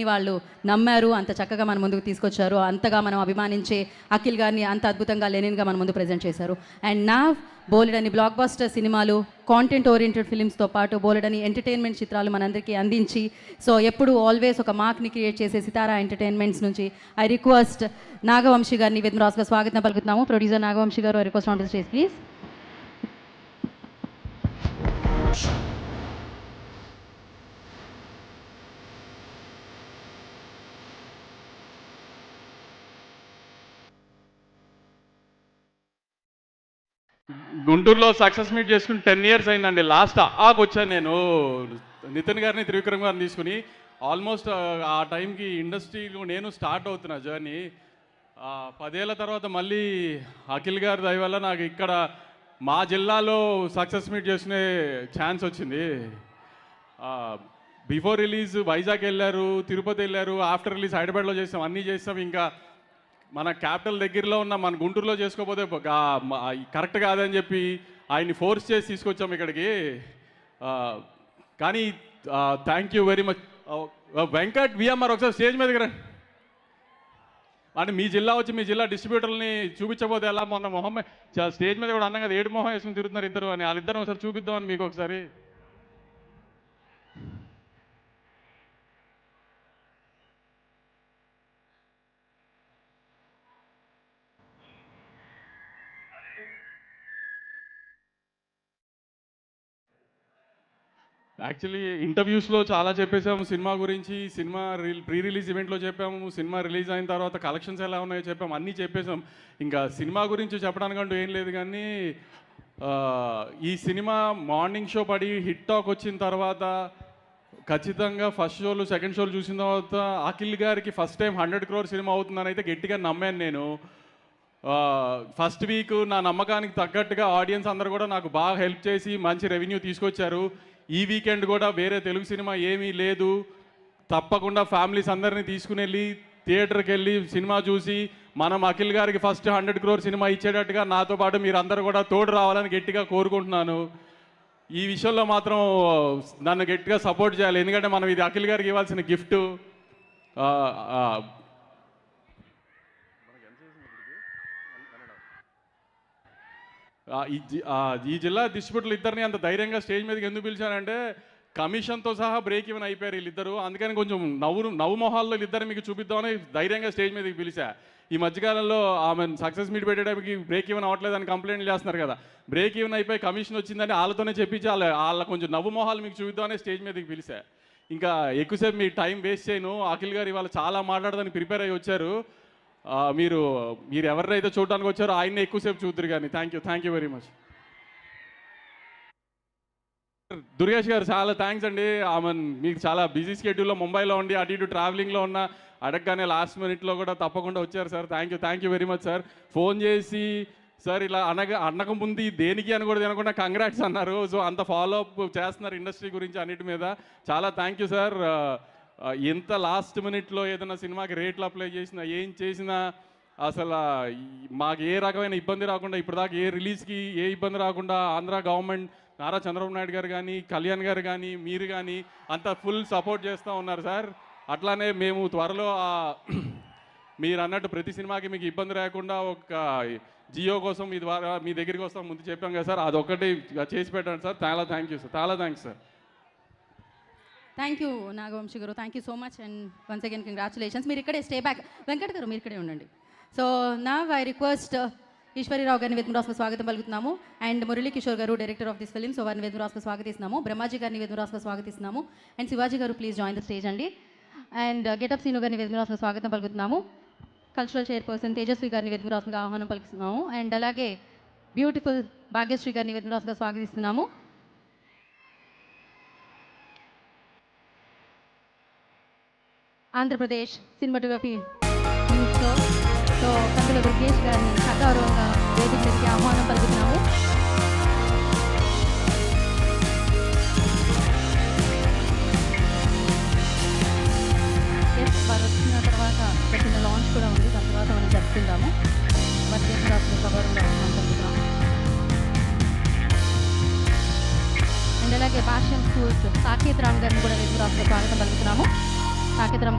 వాళ్ళు నమ్మారు, అంత చక్కగా మన ముందుకు తీసుకొచ్చారు. అంతగా మనం అభిమానించే అఖిల్ గారిని అంత అద్భుతంగా లెనిన్గా మన ముందు ప్రజెంట్ చేశారు. అండ్ నా బోలెడని బ్లాక్ బస్టర్ సినిమాలు, కాంటెంట్ ఓరియంటెడ్ ఫిలిమ్స్తో పాటు బోలెడని ఎంటర్టైన్మెంట్ చిత్రాలు మనందరికీ అందించి, సో ఎప్పుడు ఆల్వేస్ ఒక మార్క్ని క్రియేట్ చేసే సితారా ఎంటర్టైన్మెంట్స్ నుంచి ఐ రిక్వెస్ట్ నాగవంశీ గారిని విత్ రాస్గా స్వాగతం పలుకుతున్నాము. ప్రొడ్యూసర్ నాగవంశీ గారు, I request on the stage please. గుంటూరులో సక్సెస్ మీట్ చేసుకుని 10 years అయిందండి. లాస్ట్ ఆకు వచ్చాను నేను నితిన్ గారిని, త్రివిక్రమ్ గారిని తీసుకుని. ఆల్మోస్ట్ ఆ టైంకి ఇండస్ట్రీలో నేను స్టార్ట్ అవుతున్నా జర్నీ. 10 ఏళ్ళ తర్వాత మళ్ళీ అఖిల్ గారి దయ వల్ల నాకు ఇక్కడ మా జిల్లాలో సక్సెస్ మీట్ చేసుకునే ఛాన్స్ వచ్చింది. బిఫోర్ రిలీజ్ వైజాగ్ వెళ్ళారు, తిరుపతి వెళ్ళారు, ఆఫ్టర్ రిలీజ్ హైదరాబాద్లో చేసాం, అన్నీ చేసాం. ఇంకా మన క్యాపిటల్ దగ్గరలో ఉన్న మన గుంటూరులో చేసుకోకపోతే కరెక్ట్ కాదని చెప్పి ఆయన్ని ఫోర్స్ చేసి తీసుకొచ్చాము ఇక్కడికి. కానీ thank you very much. Venkat VMR ఒకసారి స్టేజ్ మీదకి రండి. అంటే మీ జిల్లా వచ్చి మీ జిల్లా డిస్ట్రిబ్యూటర్ని చూపించకపోతే ఎలా? మొన్న మొహమ్మ స్టేజ్ మీద కూడా అన్నాం కదా, ఏడు మొహం వేసుకుని తిరుగుతున్నారు ఇద్దరు అని. వాళ్ళిద్దరం ఒకసారి చూపిద్దామని మీకు ఒకసారి. యాక్చువల్లీ ఇంటర్వ్యూస్లో చాలా చెప్పేసాము సినిమా గురించి. సినిమా ప్రీ రిలీజ్ ఈవెంట్లో చెప్పాము, సినిమా రిలీజ్ అయిన తర్వాత కలెక్షన్స్ ఎలా ఉన్నాయో చెప్పాము, అన్నీ చెప్పేసాం. ఇంకా సినిమా గురించి చెప్పడానికంటూ ఏం లేదు. కానీ ఈ సినిమా మార్నింగ్ షో పడి హిట్ టాక్ వచ్చిన తర్వాత ఖచ్చితంగా ఫస్ట్ షోలు సెకండ్ షోలు చూసిన తర్వాత అఖిల్ గారికి ఫస్ట్ టైం 100 crore సినిమా అవుతుందని అయితే గట్టిగా నమ్మాను నేను. ఫస్ట్ వీక్ నా నమ్మకానికి తగ్గట్టుగా ఆడియన్స్ అందరూ కూడా నాకు బాగా హెల్ప్ చేసి మంచి రెవెన్యూ తీసుకొచ్చారు. ఈ వీకెండ్ కూడా వేరే తెలుగు సినిమా ఏమీ లేదు, తప్పకుండా ఫ్యామిలీస్ అందరినీ తీసుకుని వెళ్ళి థియేటర్కి వెళ్ళి సినిమా చూసి మనం అఖిల్ గారికి ఫస్ట్ 100 crore సినిమా ఇచ్చేటట్టుగా నాతో పాటు మీరు అందరూ కూడా తోడు రావాలని గట్టిగా కోరుకుంటున్నాను. ఈ విషయంలో మాత్రం నన్ను గట్టిగా సపోర్ట్ చేయాలి, ఎందుకంటే మనం ఇది అఖిల్ గారికి ఇవ్వాల్సిన గిఫ్ట్. ఈ జిల్లా డిస్ట్రిబ్యూటర్లు ఇద్దరిని అంత ధైర్యంగా స్టేజ్ మీదకి ఎందుకు పిలిచానంటే కమిషన్తో సహా బ్రేక్ ఈవెన్ అయిపోయారు వీళ్ళిద్దరు. అందుకని కొంచెం నవ్వు మొహాల్లో వీళ్ళిద్దరు మీకు చూపిద్దామని ధైర్యంగా స్టేజ్ మీదకి పిలిచా. ఈ మధ్యకాలంలో ఆమె సక్సెస్ మీట్ పెట్టేటప్పటికి బ్రేక్ ఈవెన్ అవ్వట్లేదని కంప్లైంట్లు చేస్తున్నారు కదా. బ్రేక్ ఈవెన్ అయిపోయి కమిషన్ వచ్చిందని వాళ్ళతోనే చెప్పించి వాళ్ళ కొంచెం నవ్వు మొహాలు మీకు చూపిద్దామని స్టేజ్ మీదకి పిలిచా. ఇంకా ఎక్కువసేపు మీ టైం వేస్ట్ చేయను. అఖిల్ గారు ఇవాళ చాలా మాట్లాడదని ప్రిపేర్ అయ్యి వచ్చారు. మీరు ఎవరినైతే చూడడానికి వచ్చారో ఆయన్ని ఎక్కువసేపు చూద్దరు. కానీ thank you very much. Durgesh గారు చాలా థ్యాంక్స్ అండి. ఆమె మీకు చాలా బిజీ స్కెడ్యూల్లో ముంబైలో ఉండి అటు ఇటు ట్రావెలింగ్లో ఉన్న అడగగానే లాస్ట్ మినిట్లో కూడా తప్పకుండా వచ్చారు sir. Thank you very much sir. Phone చేసి సార్ ఇలా అనక ముందు దేనికి అని కూడా తినకుండా కంగ్రాట్స్ అన్నారు. సో అంత ఫాలోఅప్ చేస్తున్నారు ఇండస్ట్రీ గురించి అన్నిటి మీద. చాలా థ్యాంక్ యూ సార్. ఎంత లాస్ట్ మినిట్లో ఏదైనా సినిమాకి రేట్లు అప్లై చేసినా ఏం చేసినా అసలు మాకు ఏ రకమైన ఇబ్బంది రాకుండా ఇప్పటిదాకా ఏ రిలీజ్కి ఏ ఇబ్బంది రాకుండా ఆంధ్ర గవర్నమెంట్, నారా చంద్రబాబు నాయుడు గారు కానీ, కళ్యాణ్ గారు కానీ, మీరు కానీ అంతా ఫుల్ సపోర్ట్ చేస్తూ ఉన్నారు సార్. అట్లానే మేము త్వరలో మీరు అన్నట్టు ప్రతి సినిమాకి మీకు ఇబ్బంది రాకుండా ఒక జియో కోసం మీ ద్వారా మీ దగ్గరికి వస్తాం ముందు చెప్పాం కదా సార్, అదొక్కటి చేసి పెట్టండి సార్. చాలా థ్యాంక్ యూ సార్. చాలా thanks sir. Thank you Nagavamsi garu, thank you so much and once again congratulations. మీరు ఇక్కడే స్టే బ్యాక్. వెంకట్ గారు మీరు ఇక్కడే ఉండండి. సో నా ఐ రిక్వెస్ట్ ఈశ్వరీరావు గారిని వేదమురాస్కు స్వాగతం పలుకుతున్నాము. అండ్ మురళీ కిషోర్ గారు director of this film, so వారిని వేదమురాస్కు స్వాగతిస్తున్నాము. బ్రహ్మాజీ గారిని వేదమురాస్కు స్వాగతిస్తున్నాము. అండ్ శివాజీ గారు ప్లీజ్ జాయిన్ ద స్టేజ్ అండి. అండ్ గెటప్ సీను గారిని వేదమురాస్కు స్వాగతం పలుకుతున్నాము. కల్చరల్ చైర్పర్సన్ తేజస్వి గారిని వేదమురాస్కు ఆహ్వానం పలుకుతున్నాము. అండ్ అలాగే బ్యూటిఫుల్ భాగ్యశ్రీ గారిని వేదమురాస్కు స్వాగతిస్తున్నాము. ఆంధ్రప్రదేశ్ సినిమాటోగ్రఫీ న్యూస్లో సో కందుల దుర్గేష్ గారిని సగౌరవంగా వేదిక మీదకి ఆహ్వానం పలుకుతున్నాము. వారు వచ్చిన తర్వాత పెట్టిన లాంచ్ కూడా ఉంది, దాని తర్వాత మనం జరుపుకుందాము. మరి రాష్ట్ర సగౌరవంగా ఆహ్వానం పలుకుతున్నాము. అండ్ అలాగే భాష్యం స్కూల్స్ సాకేత్ రామ్ గారిని కూడా వేదిక రాష్ట్ర స్వాగతం పలుకుతున్నాము. సాకేత్ రామ్ గారు